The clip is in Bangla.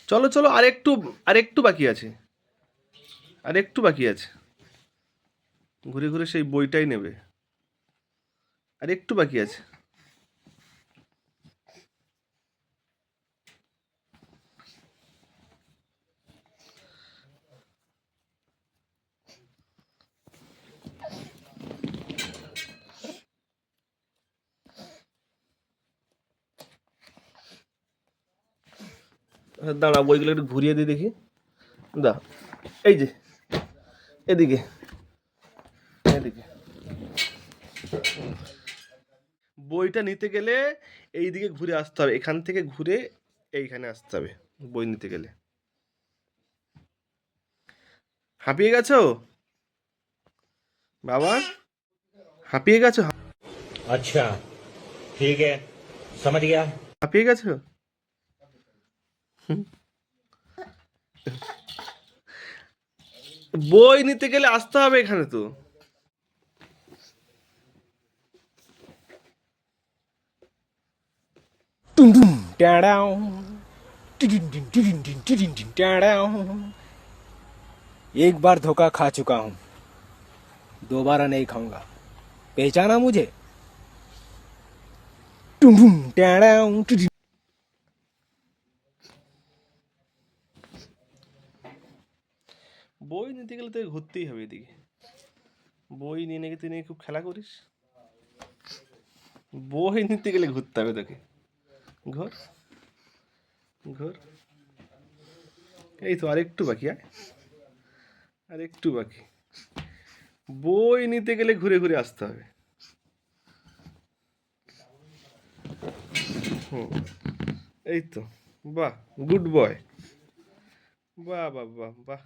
চলো চলো, আর একটু বাকি আছে, আর একটু বাকি আছে। ঘুরে ঘুরে সেই বইটাই নেবে, আর একটু বাকি আছে। দাঁড়া, বইগুলো একটু ঘুরিয়ে দিই দেখি। দা, এই যে, এদিকে, এদিকে। বইটা নিতে গেলে এই দিকে ঘুরে আসতে হবে, এখান থেকে ঘুরে এইখানে আসতে হবে বই নিতে গেলে। হাঁপিয়ে গেছো বাবা? হাঁপিয়ে গেছো? अच्छा ठीक है समझ गया। হাঁপিয়ে গেছো? বই নিতে গেলে আসতে হবে এখানে তো। Dum dum da down. Down. एक बार धोखा खा चुका हूँ, दोबारा नहीं खाऊंगा। पहचाना मुझे? Dum dum down. বই নিতে গেলে তোকে ঘুরতেই হবে এদিকে। বই নিয়ে নাকি তুই নাকি খুব খেলা করিস। বই নিতে গেলে ঘুরতে হবে তোকে। ঘর, ঘর। এই তো আরেকটু বাকি, আরেকটু বাকি। বই নিতে গেলে ঘুরে ঘুরে আসতে হবে। হুম, এই তো। বাহ, গুড বয়। বাহ বাহ বাহ বাহ।